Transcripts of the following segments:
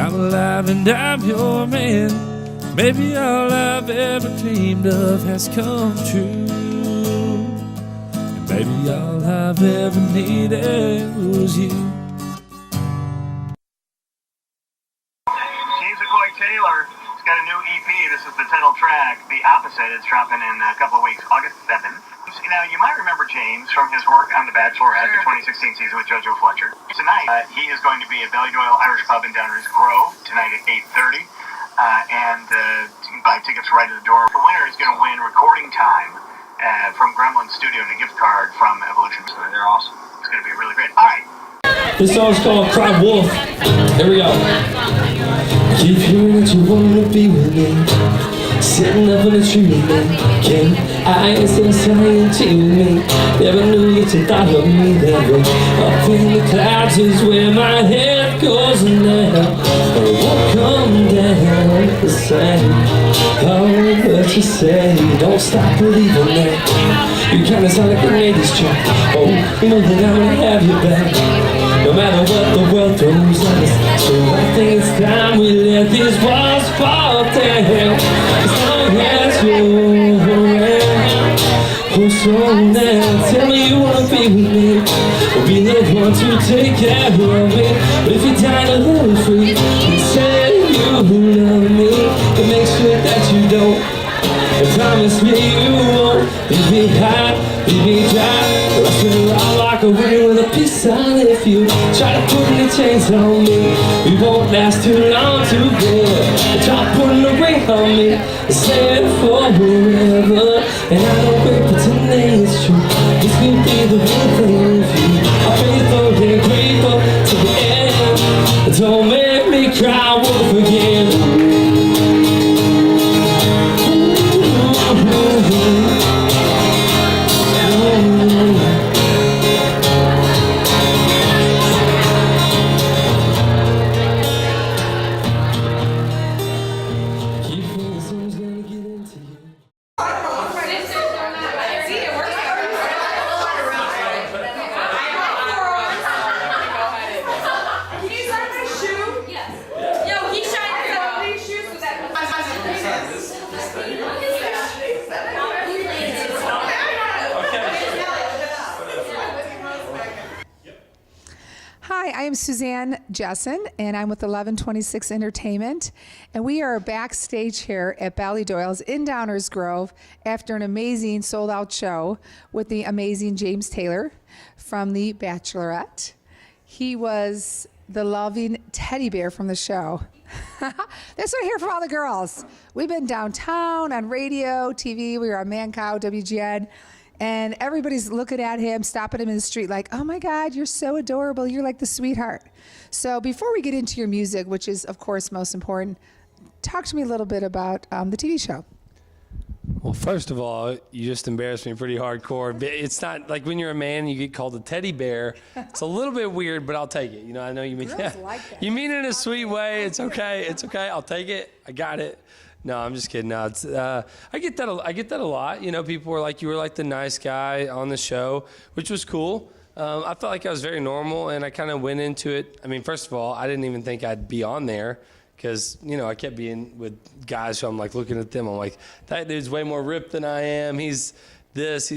I'm alive and I'm your man. Maybe all I've ever dreamed of has come true. And maybe all I've ever needed was you. James McCoy Taylor has got a new EP. This is the title track, The Opposite. It's dropping in a couple of weeks, August 7th. Now, you might remember James from his work on The Bachelor at the 2016 season with JoJo Fletcher. Tonight, he is going to be at Ballydoyle Irish Pub in Downers Grove tonight at 8:30. And you can buy tickets right at the door. The winner is going to win recording time from Gremlen Studio and a gift card from Evolution. So they're awesome. It's going to be really great. All right. This song's called Cry Wolf. Here we go. Keep hearing that you wanna be with me, sitting up in a tree with me. Can I instead of saying to me, never knew that you thought of me that way. Up in the clouds is where my head goes now, but it won't come down the same. Oh, what you say, don't stop believing that. You kinda sound like an 80s track. Oh, you know that I'm gonna have your back, no matter what the world throws at us. So I think it's time we let these walls fall down. As long as you're around, oh, so now tell me you wanna be with me, or be the one to take care of me. But if you're down to live free, then say you love me, but make sure that you don't. And promise me you won't leave me high, leave me dry. Or else I'll walk away with a peace sign. If you try to put any chains on me, we won't last too long together. Try putting a ring on me and say it for forever. And I don't wait pretending it's true. This could be the real thing with you. I'm faithful and grateful to the end. Don't make me cry wolf again. Hi, I am Suzanne Jessen, and I'm with 1126 Entertainment, and we are backstage here at Ballydoyle's in Downers Grove after an amazing sold-out show with the amazing James Taylor from The Bachelorette. He was the loving teddy bear from the show. That's what I hear from all the girls. We've been downtown on radio, TV, we were on Mancow, WGN, and everybody's looking at him, stopping him in the street like, oh my God, you're so adorable. You're like the sweetheart. So before we get into your music, which is, of course, most important, talk to me a little bit about the TV show. Well, first of all, you just embarrassed me pretty hardcore. It's not like when you're a man, you get called a teddy bear. It's a little bit weird, but I'll take it. You know, I know you mean that. Like that. You mean it in a sweet way. It's okay. It's okay. I'll take it. I got it. No, I'm just kidding. No, it's, I get that a lot. You know, people were like, you were like the nice guy on the show, which was cool. I felt like I was very normal, and I kind of went into it. I mean, first of all, I didn't even think I'd be on there because, you know, I kept being with guys who I'm like looking at them. I'm like, that dude's way more ripped than I am. He's this.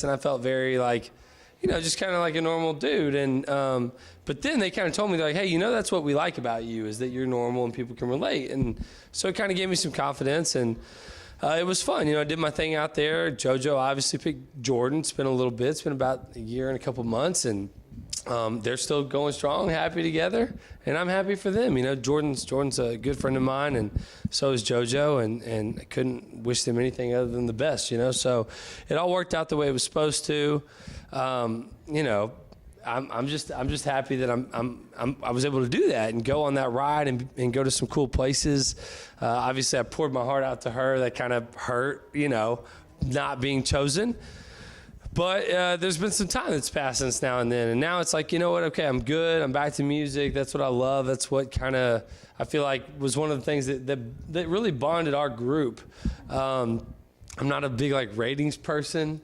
And I felt very like, you know, just kind of like a normal dude. And but then they kind of told me, they're like, hey, you know, that's what we like about you is that you're normal and people can relate. And so it kind of gave me some confidence, and it was fun. You know, I did my thing out there. JoJo obviously picked Jordan. It's been a little bit. It's been about a year and a couple months, and they're still going strong, happy together, and I'm happy for them. You know, Jordan's a good friend of mine, and so is JoJo, and I couldn't wish them anything other than the best. You know, so it all worked out the way it was supposed to. You know, I'm just happy that I was able to do that and go on that ride and go to some cool places. Obviously, I poured my heart out to her. That kind of hurt, you know, not being chosen. But there's been some time that's passed since now and then. And now it's like, you know what, okay, I'm good. I'm back to music. That's what I love. That's what kind of, I feel like was one of the things that really bonded our group. I'm not a big like ratings person,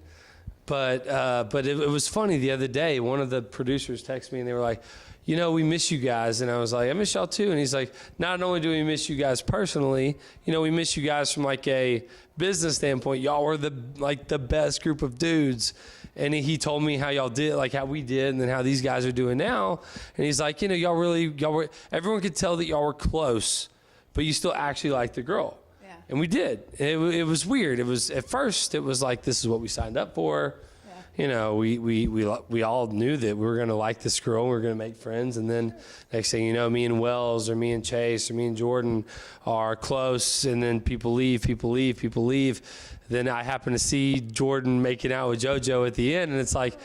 but it was funny the other day. One of the producers texted me and they were like, we miss you guys. And I was like, I miss y'all too. And he's like, not only do we miss you guys personally, we miss you guys from like a business standpoint. Y'all were the best group of dudes. And he told me how y'all did, like how we did, and then how these guys are doing now. And he's like, y'all were, everyone could tell that y'all were close, but you still actually liked the girl. Yeah. And we did. It was weird. It was, at first, it was like, this is what we signed up for. Yeah. We all knew that we were going to like this girl, we were going to make friends. And then next thing you know, me and Wells or me and Chase or me and Jordan are close. And then people leave. Then I happen to see Jordan making out with JoJo at the end, and it's like,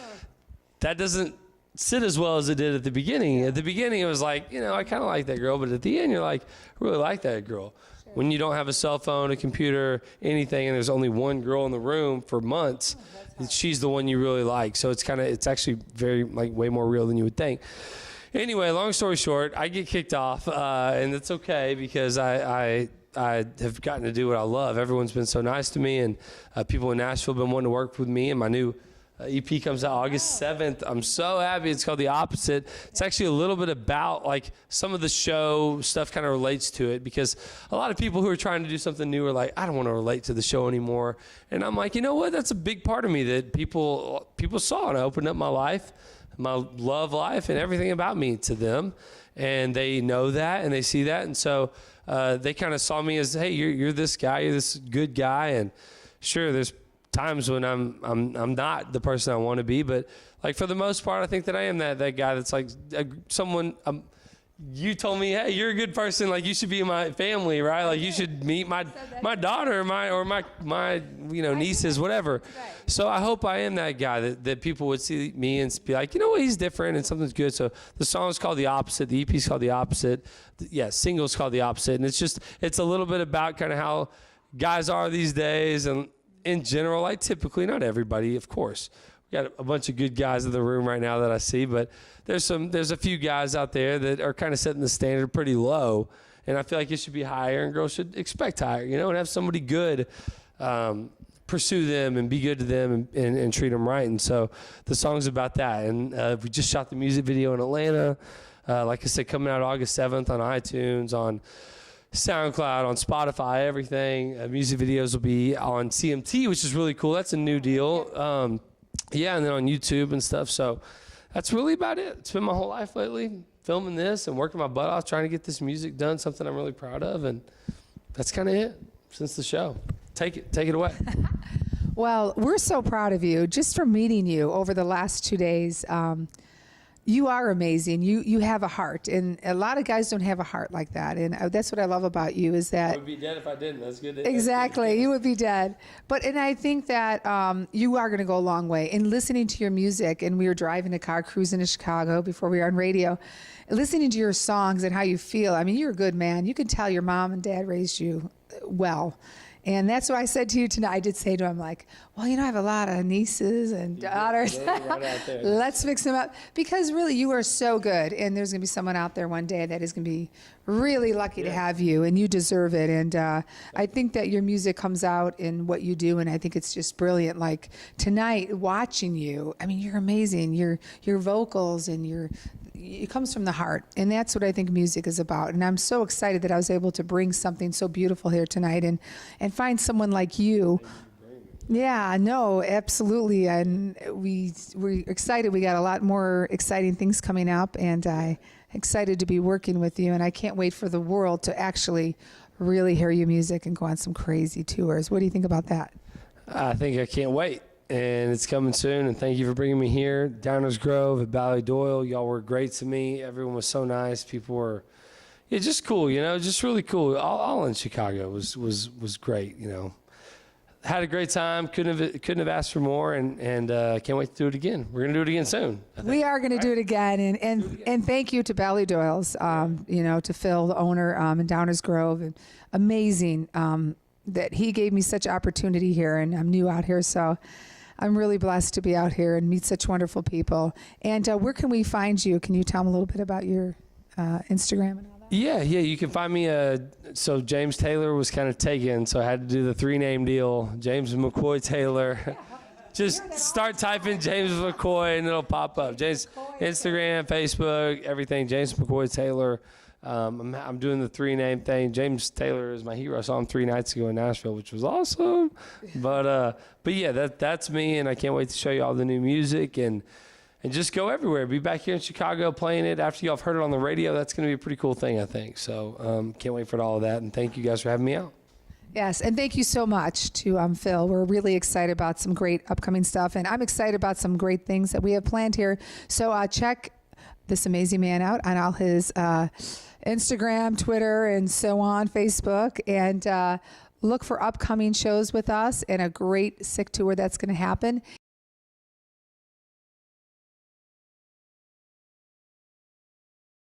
that doesn't sit as well as it did at the beginning. At the beginning, it was like, I kind of like that girl, but at the end, you're like, I really like that girl. Sure. When you don't have a cell phone, a computer, anything, and there's only one girl in the room for months, she's the one you really like. So it's actually very, like, way more real than you would think. Anyway, long story short, I get kicked off, and it's okay because I have gotten to do what I love. Everyone's been so nice to me, and people in Nashville have been wanting to work with me, and my new EP comes out August 7th. I'm so happy. It's called The Opposite. It's actually a little bit about, like, some of the show stuff kind of relates to it, because a lot of people who are trying to do something new are like, I don't want to relate to the show anymore. And I'm like, you know what? That's a big part of me that people saw, and I opened up my life, my love life, and everything about me to them. And they know that, and they see that. And so they kind of saw me as, hey, you're this guy, you're this good guy. And sure, there's times when I'm not the person I want to be, but like for the most part, I think that I am that guy that's like someone. You told me, hey, you're a good person. Like, you should be in my family, right? Like, you should meet my daughter, my nieces, whatever. Right. So I hope I am that guy that people would see me and be like, you know what, he's different and something's good. So the song is called The Opposite. The EP is called The Opposite. Single's called The Opposite. And it's a little bit about kind of how guys are these days, and in general, like typically, not everybody, of course. We got a bunch of good guys in the room right now that I see, but there's a few guys out there that are kind of setting the standard pretty low, and I feel like it should be higher, and girls should expect higher, and have somebody good pursue them and be good to them and treat them right. And so the song's about that. And we just shot the music video in Atlanta. Like I said, coming out August 7th on iTunes, on SoundCloud, on Spotify, everything. Music videos will be on CMT, which is really cool. That's a new deal. And then on YouTube and stuff. So that's really about it. It's been my whole life lately, filming this and working my butt off, trying to get this music done, something I'm really proud of. And that's kind of it since the show. Take it away. Well, we're so proud of you just from meeting you over the last 2 days. You are amazing. You have a heart, and a lot of guys don't have a heart like that. And that's what I love about you is that I would be dead if I didn't. That's good. Exactly, you would be dead. And I think that you are going to go a long way. In listening to your music, and we were driving a car, cruising to Chicago before we were on radio, listening to your songs and how you feel. I mean, you're a good man. You can tell your mom and dad raised you well. And that's what I said to you tonight. I did say to him, like, well, I have a lot of nieces and daughters. Right Let's mix them up. Because really, you are so good. And there's going to be someone out there one day that is going to be really lucky to have you. And you deserve it. And I think that your music comes out in what you do. And I think it's just brilliant. Like tonight, watching you, I mean, you're amazing. Your vocals and it comes from the heart. And that's what I think music is about. And I'm so excited that I was able to bring something so beautiful here tonight and find someone like you. Yeah, no, absolutely. And we're excited. We got a lot more exciting things coming up, and I'm excited to be working with you. And I can't wait for the world to actually really hear your music and go on some crazy tours. What do you think about that? I think I can't wait. And it's coming soon, and thank you for bringing me here. Downers Grove at Ballydoyle, y'all were great to me. Everyone was so nice. People were, just cool, just really cool. All in Chicago was great, Had a great time. Couldn't have asked for more, and can't wait to do it again. We're gonna do it again soon. We are gonna do it again, and thank you to Ballydoyle's, to Phil, the owner, in Downers Grove, and amazing that he gave me such opportunity here, and I'm new out here, so. I'm really blessed to be out here and meet such wonderful people. And where can we find you? Can you tell them a little bit about your Instagram and all that? Yeah, you can find me. So James Taylor was kind of taken, so I had to do the 3-name deal. James McCoy Taylor. Just start typing James McCoy and it'll pop up. James, Instagram, Facebook, everything. James McCoy Taylor. I'm doing the 3-name thing. James Taylor is my hero. I saw him 3 nights ago in Nashville, which was awesome. But yeah, that's me, and I can't wait to show you all the new music and just go everywhere. Be back here in Chicago playing it after y'all have heard it on the radio. That's going to be a pretty cool thing, I think. So can't wait for all of that, and thank you guys for having me out. Yes, and thank you so much to Phil. We're really excited about some great upcoming stuff, and I'm excited about some great things that we have planned here. So check this amazing man out on all his Instagram, Twitter, and so on, Facebook, and look for upcoming shows with us and a great sick tour that's going to happen.